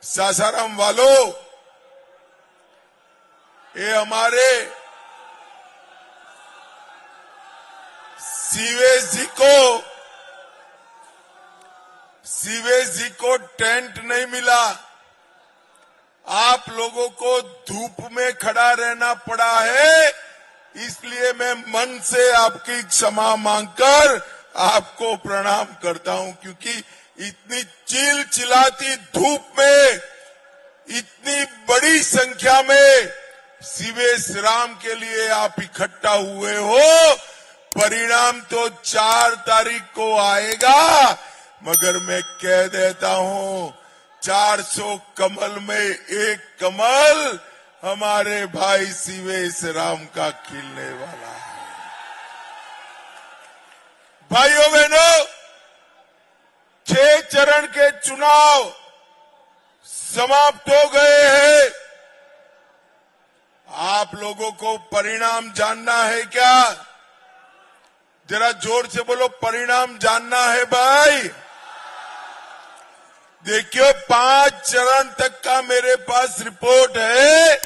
सासाराम वालों, ये हमारे सीवेज जी को टेंट नहीं मिला। आप लोगों को धूप में खड़ा रहना पड़ा है, इसलिए मैं मन से आपकी क्षमा मांगकर आपको प्रणाम करता हूं, क्योंकि इतनी चिलचिलाती धूप में इतनी बड़ी संख्या में सीवेज राम के लिए आप इकट्ठा हुए हो। परिणाम तो 4 तारीख को आएगा, मगर मैं कह देता हूं 400 कमल में एक कमल हमारे भाई सीवेज राम का खिलने वाला है। भाइयों बहनों, 6 चरण के चुनाव समाप्त हो गए हैं। आप लोगों को परिणाम जानना है क्या? जरा जोर से बोलो, परिणाम जानना है भाई। देखियो, 5 चरण तक का मेरे पास रिपोर्ट है।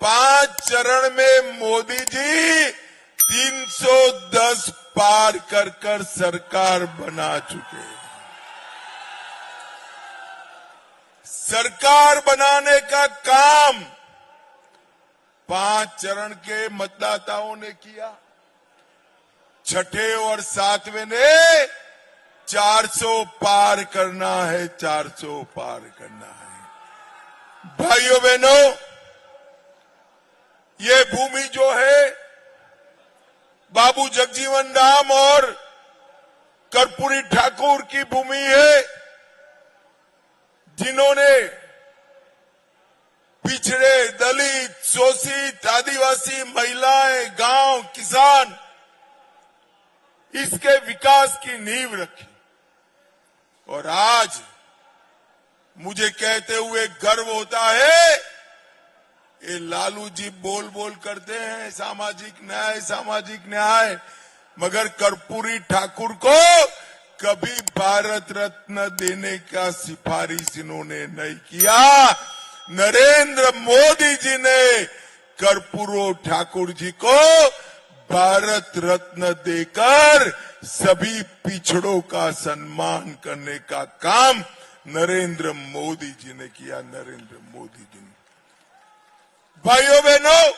5 चरण में मोदी जी 310 पार कर सरकार बना चुके हैं। सरकार बनाने का काम 5 चरण के मतदाताओं ने किया। 6ठे और 7वें ने 400 पार करना है, 400 पार करना है। भाइयों बहनों, ये भूमि जो है बाबू जगजीवन राम और कर्पूरी ठाकुर की भूमि है, जिन्होंने पिछड़े, दलित, शोषित, आदिवासी, महिलाएं, गांव, किसान, इसके विकास की नींव रखी। और आज मुझे कहते हुए गर्व होता है, ये लालू जी बोल बोल करते हैं सामाजिक न्याय, मगर कर्पूरी ठाकुर को कभी भारत रत्न देने का सिफारिश इन्होंने नहीं किया। नरेंद्र मोदी जी ने कर्पूरी ठाकुर जी को भारत रत्न देकर सभी पिछड़ों का सम्मान करने का काम नरेंद्र मोदी जी ने किया। नरेंद्र मोदी जी ने। भाइयों बहनों,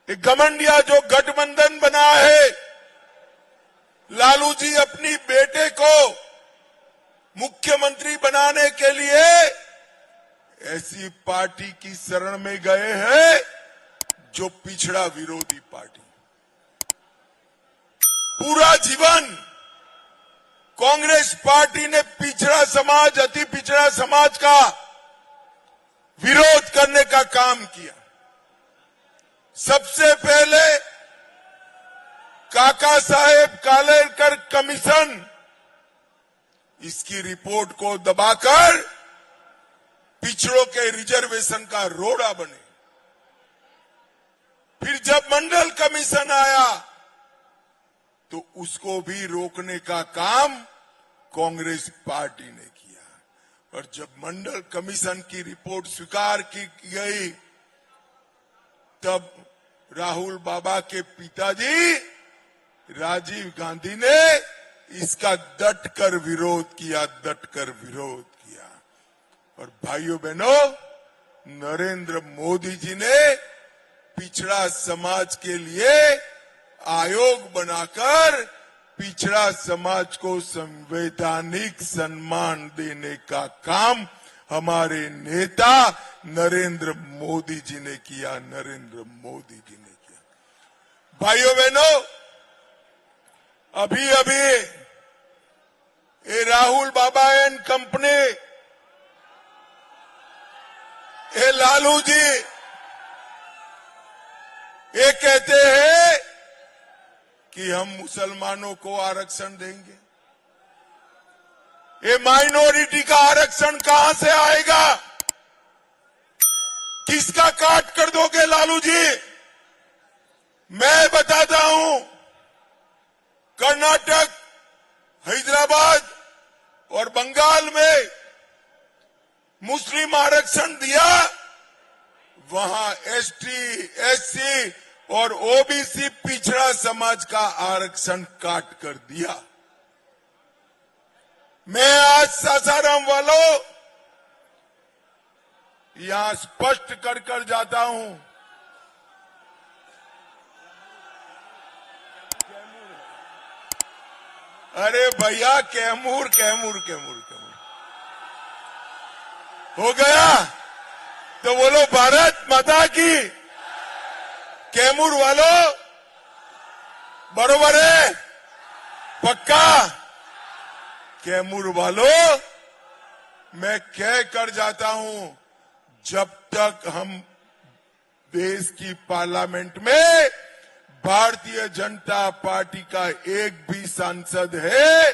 एक घमंडिया जो गठबंधन बना है, लालू जी अपनी बेटे को मुख्यमंत्री बनाने के लिए ऐसी पार्टी की शरण में गए हैं जो पिछड़ा विरोधी पार्टी। पूरा जीवन कांग्रेस पार्टी ने पिछड़ा समाज, अति पिछड़ा समाज का विरोध करने का काम किया। सबसे पहले काका साहेब कालेलकर कमीशन, इसकी रिपोर्ट को दबाकर पिछड़ों के रिजर्वेशन का रोड़ा बने। फिर जब मंडल कमीशन आया तो उसको भी रोकने का काम कांग्रेस पार्टी ने किया। और जब मंडल कमीशन की रिपोर्ट स्वीकार की गई, तब राहुल बाबा के पिताजी राजीव गांधी ने इसका डटकर विरोध किया। और भाइयों बहनों, नरेंद्र मोदी जी ने पिछड़ा समाज के लिए आयोग बनाकर पिछड़ा समाज को संवैधानिक सम्मान देने का काम हमारे नेता नरेंद्र मोदी जी ने किया। भाइयों बहनों, अभी ये राहुल बाबा एंड कंपनी, ये लालू जी, ये कहते हैं कि हम मुसलमानों को आरक्षण देंगे। ये माइनॉरिटी का आरक्षण कहां से आएगा? किसका काट कर दोगे लालू जी? मैं बताता हूं, कर्नाटक, हैदराबाद, और बंगाल में मुस्लिम आरक्षण दिया, वहां एसटी, एससी और ओबीसी पिछड़ा समाज का आरक्षण काट कर दिया। मैं आज सासाराम वालों यहां स्पष्ट कर जाता हूं, अरे भैया कैमूर कैमूर कैमूर कैमूर हो गया तो बोलो भारत माता की। कैमूर वालों बरोबर है, पक्का। कैमूर वालों मैं कह कर जाता हूं, जब तक हम देश की पार्लियामेंट में भारतीय जनता पार्टी का एक भी सांसद है,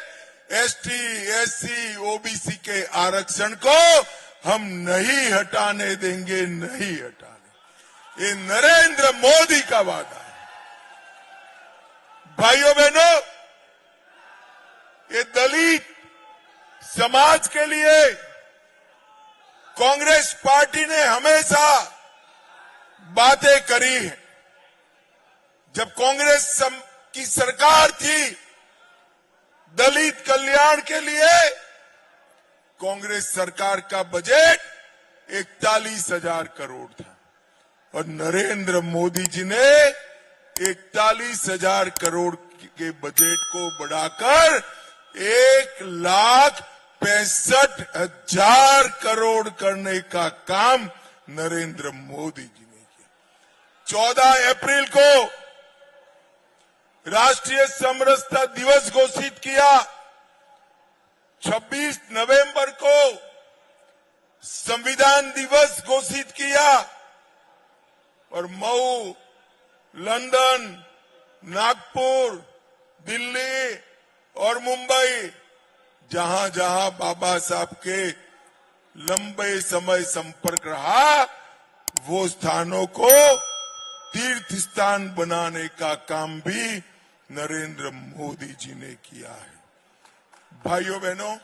एसटी, एससी, ओबीसी के आरक्षण को हम नहीं हटाने देंगे, नहीं हटाने। ये नरेंद्र मोदी का वादा है। भाइयों बहनों, ये दलित समाज के लिए कांग्रेस पार्टी ने हमेशा बातें करी है। जब कांग्रेस की सरकार थी, दलित कल्याण के लिए कांग्रेस सरकार का बजट 41,000 करोड़ था और नरेंद्र मोदी जी ने 41,000 करोड़ के बजट को बढ़ाकर 1,65,000 करोड़ करने का काम नरेंद्र मोदी जी ने किया। 14 अप्रैल को राष्ट्रीय समरसता दिवस घोषित किया, 26 नवंबर को संविधान दिवस घोषित किया और मऊ, लंदन, नागपुर, दिल्ली और मुंबई, जहां जहां बाबा साहब के लंबे समय संपर्क रहा, वो स्थानों को तीर्थ स्थान बनाने का काम भी नरेंद्र मोदी जी ने किया है। भाइयों बहनों,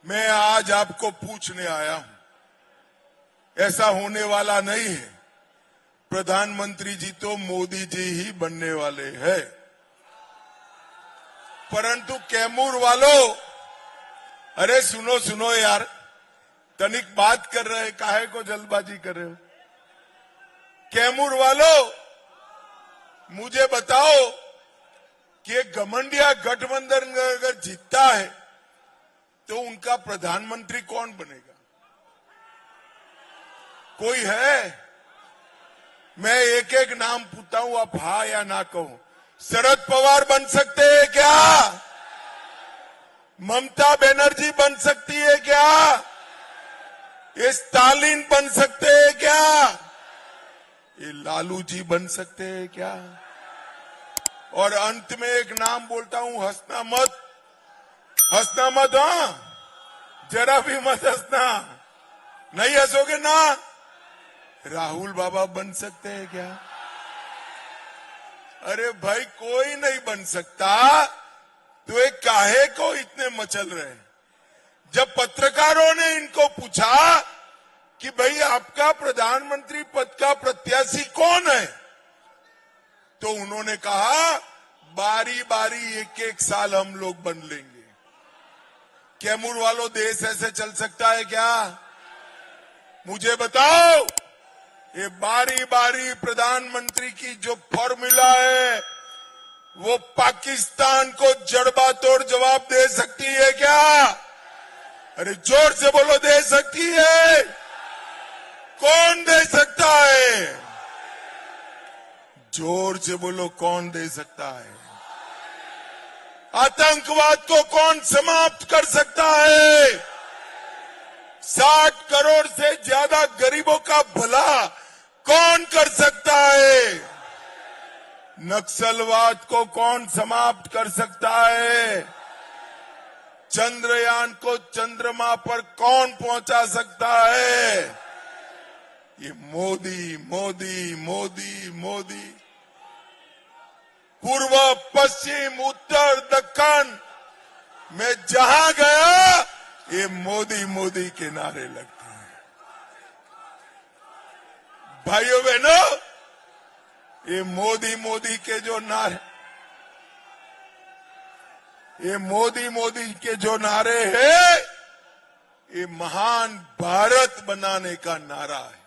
मैं आज आपको पूछने आया हूं, ऐसा होने वाला नहीं है। प्रधानमंत्री जी तो मोदी जी ही बनने वाले हैं, परंतु कैमूर वालों, अरे सुनो सुनो यार, तनिक बात कर रहे, काहे को जल्दबाजी कर रहे हो? कैमूर वालों, मुझे बताओ कि घमंडिया गठबंधन अगर जीतता है तो उनका प्रधानमंत्री कौन बनेगा? कोई है? मैं एक एक नाम पूछता हूं, आप हाँ या ना कहो। शरद पवार बन सकते हैं क्या? ममता बनर्जी बन सकती है क्या? ये स्टालिन बन सकते हैं क्या? ये लालू जी बन सकते हैं क्या? और अंत में एक नाम बोलता हूं, हंसना मत, हंसना मत, हाँ जरा भी मत हंसना, नहीं हंसोगे ना। राहुल बाबा बन सकते हैं क्या? अरे भाई कोई नहीं बन सकता, तो ये काहे को इतने मचल रहे? जब पत्रकारों ने इनको पूछा कि भाई आपका प्रधानमंत्री पद का प्रत्याशी कौन है, तो उन्होंने कहा बारी बारी एक एक साल हम लोग बन लेंगे। कैमूर वालों, देश ऐसे चल सकता है क्या? मुझे बताओ, ये बारी बारी प्रधानमंत्री की जो फॉर्मूला है, वो पाकिस्तान को जड़बातोड़ जवाब दे सकती है क्या? अरे जोर से बोलो, दे सकती है? कौन दे सकता है? जोर से बोलो, कौन दे सकता है? आतंकवाद को कौन समाप्त कर सकता है? 60 करोड़ से ज्यादा गरीबों का भला कौन कर सकता है? नक्सलवाद को कौन समाप्त कर सकता है? चंद्रयान को चंद्रमा पर कौन पहुंचा सकता है? ये मोदी मोदी मोदी मोदी। पूर्व, पश्चिम, उत्तर, दक्षिण मैं जहां गया ये मोदी मोदी के नारे लगते हैं। भाइयों बहनों, ये मोदी मोदी के जो नारे, ये मोदी मोदी के जो नारे हैं, ये महान भारत बनाने का नारा है।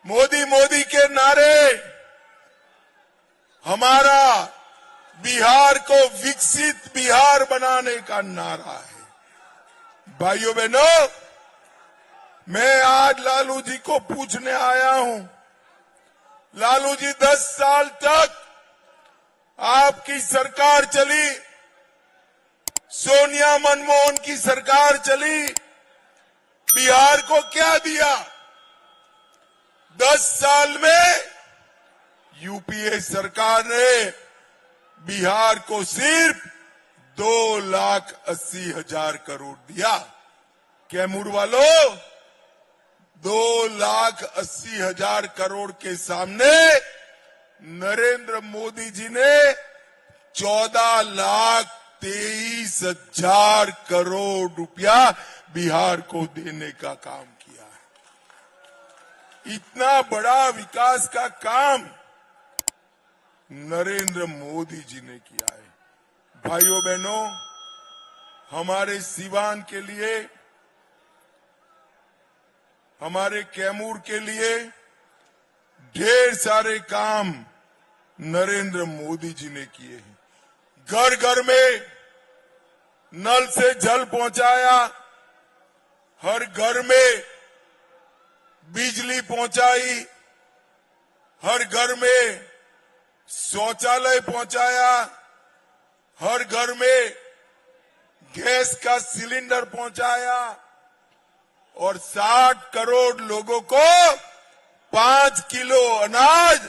मोदी मोदी के नारे हमारा बिहार को विकसित बिहार बनाने का नारा है। भाइयों बहनों, मैं आज लालू जी को पूछने आया हूं। लालू जी, 10 साल तक आपकी सरकार चली, सोनिया मनमोहन की सरकार चली, बिहार को क्या दिया? 10 साल में यूपीए सरकार ने बिहार को सिर्फ 2,80,000 करोड़ दिया। कैमूर वालों, 2,80,000 करोड़ के सामने नरेंद्र मोदी जी ने 14,23,000 करोड़ रुपया बिहार को देने का काम किया है। इतना बड़ा विकास का काम नरेंद्र मोदी जी ने किया है। भाइयों बहनों, हमारे सीवान के लिए, हमारे कैमूर के लिए ढेर सारे काम नरेंद्र मोदी जी ने किए हैं। घर घर में नल से जल पहुंचाया, हर घर में बिजली पहुंचाई, हर घर में शौचालय पहुंचाया, हर घर में गैस का सिलेंडर पहुंचाया और 60 करोड़ लोगों को 5 किलो अनाज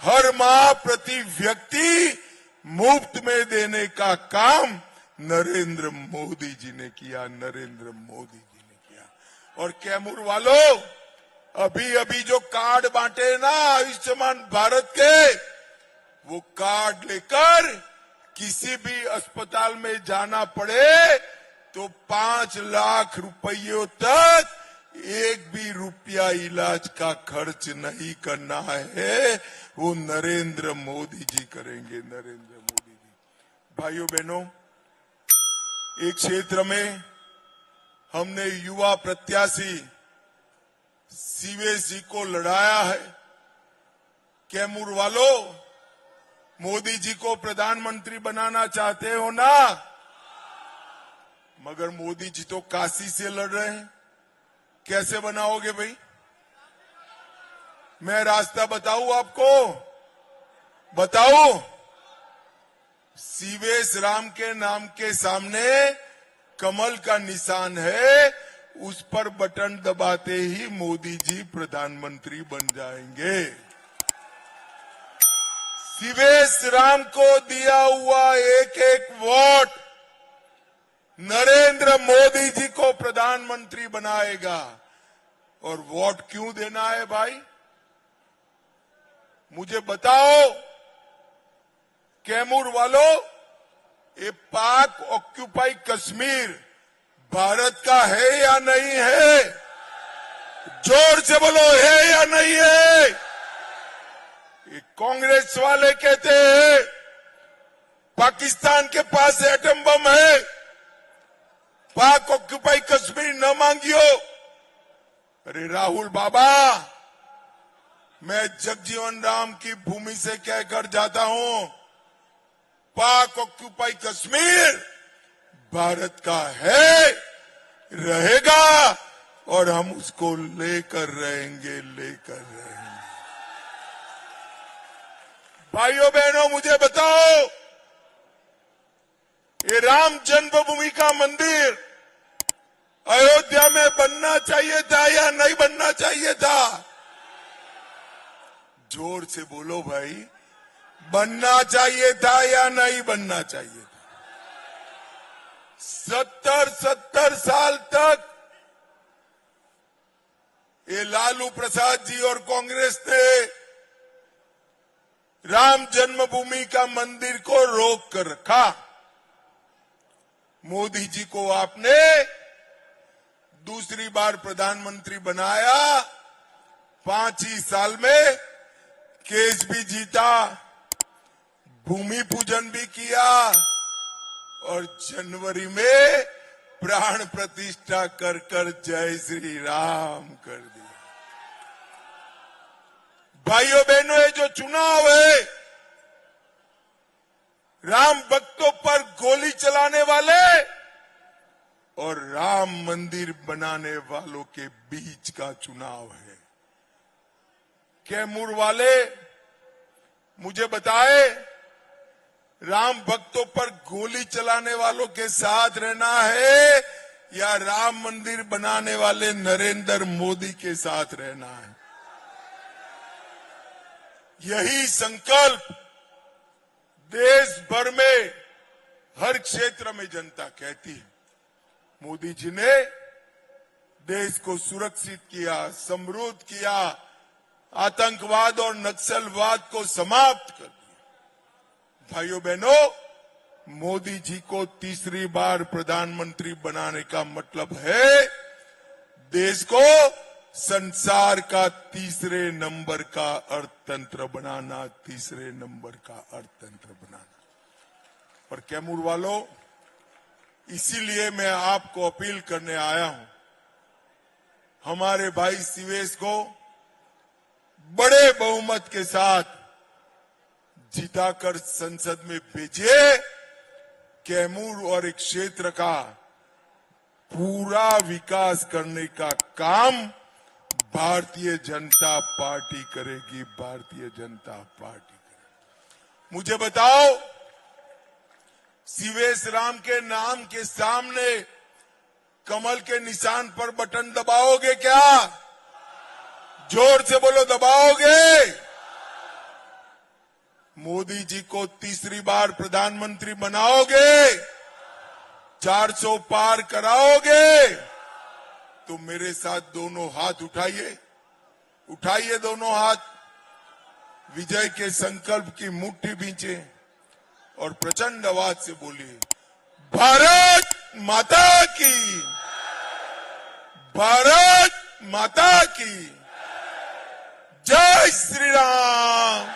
हर माह प्रति व्यक्ति मुफ्त में देने का काम नरेंद्र मोदी जी ने किया। नरेंद्र मोदी जी ने किया। और कैमूर वालों, अभी अभी जो कार्ड बांटे ना आयुष्मान भारत के, वो कार्ड लेकर किसी भी अस्पताल में जाना पड़े तो 5 लाख रुपयों तक एक भी रुपया इलाज का खर्च नहीं करना है। वो नरेंद्र मोदी जी करेंगे, नरेंद्र मोदी जी। भाइयों बहनों, एक क्षेत्र में हमने युवा प्रत्याशी सीवेश जी को लड़ाया है। कैमूर वालों, मोदी जी को प्रधानमंत्री बनाना चाहते हो ना, मगर मोदी जी तो काशी से लड़ रहे हैं। कैसे बनाओगे भाई? मैं रास्ता बताऊं आपको? बताऊं? सीवेश राम के नाम के सामने कमल का निशान है, उस पर बटन दबाते ही मोदी जी प्रधानमंत्री बन जाएंगे। सीवेश राम को दिया हुआ एक एक वोट नरेंद्र मोदी जी को प्रधानमंत्री बनाएगा। और वोट क्यों देना है भाई? मुझे बताओ कैमूर वालों, ये पाक ऑक्यूपाई कश्मीर भारत का है या नहीं है? जोर से बोलो, है या नहीं है? ये कांग्रेस वाले कहते हैं पाकिस्तान के पास एटम बम है, पाक ऑक्यूपाई कश्मीर न मांगियो। अरे राहुल बाबा, मैं जगजीवन राम की भूमि से कहकर जाता हूं, पाक ऑक्यूपाई कश्मीर भारत का है, रहेगा और हम उसको लेकर रहेंगे, लेकर रहेंगे। भाइयों बहनों, मुझे बताओ, ये राम जन्मभूमि का मंदिर अयोध्या में बनना चाहिए था या नहीं बनना चाहिए था? जोर से बोलो भाई, बनना चाहिए था या नहीं बनना चाहिए था? 70 साल तक ये लालू प्रसाद जी और कांग्रेस ने राम जन्मभूमि का मंदिर को रोक कर रखा। मोदी जी को आपने दूसरी बार प्रधानमंत्री बनाया, 5 ही साल में केस भी जीता, भूमि पूजन भी किया और जनवरी में प्राण प्रतिष्ठा कर कर जय श्री राम कर दिया। भाइयों बहनों, ये जो चुनाव है, राम भक्तों पर गोली चलाने वाले और राम मंदिर बनाने वालों के बीच का चुनाव है। कैमूर वाले मुझे बताए, राम भक्तों पर गोली चलाने वालों के साथ रहना है या राम मंदिर बनाने वाले नरेंद्र मोदी के साथ रहना है। यही संकल्प देश भर में हर क्षेत्र में जनता कहती है। मोदी जी ने देश को सुरक्षित किया, समृद्ध किया, आतंकवाद और नक्सलवाद को समाप्त कर दिया। भाइयों बहनों, मोदी जी को तीसरी बार प्रधानमंत्री बनाने का मतलब है देश को संसार का तीसरे नंबर का अर्थतंत्र बनाना, तीसरे नंबर का अर्थतंत्र बनाना। और कैमूर वालों, इसीलिए मैं आपको अपील करने आया हूं, हमारे भाई शिवेश को बड़े बहुमत के साथ जिताकर संसद में भेजिए। कैमूर और एक क्षेत्र का पूरा विकास करने का काम भारतीय जनता पार्टी करेगी, भारतीय जनता पार्टी करेगी। मुझे बताओ, शिवेश राम के नाम के सामने कमल के निशान पर बटन दबाओगे क्या? जोर से बोलो, दबाओगे? मोदी जी को तीसरी बार प्रधानमंत्री बनाओगे? 400 पार कराओगे? तो मेरे साथ दोनों हाथ उठाइए, उठाइए दोनों हाथ, विजय के संकल्प की मुट्ठी बींचे और प्रचंड आवाज से बोलिए, भारत माता की, भारत माता की जय श्री राम,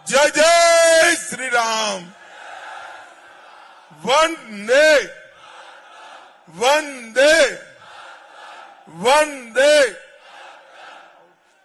जय जय श्री राम, वंदे वंदे वंदे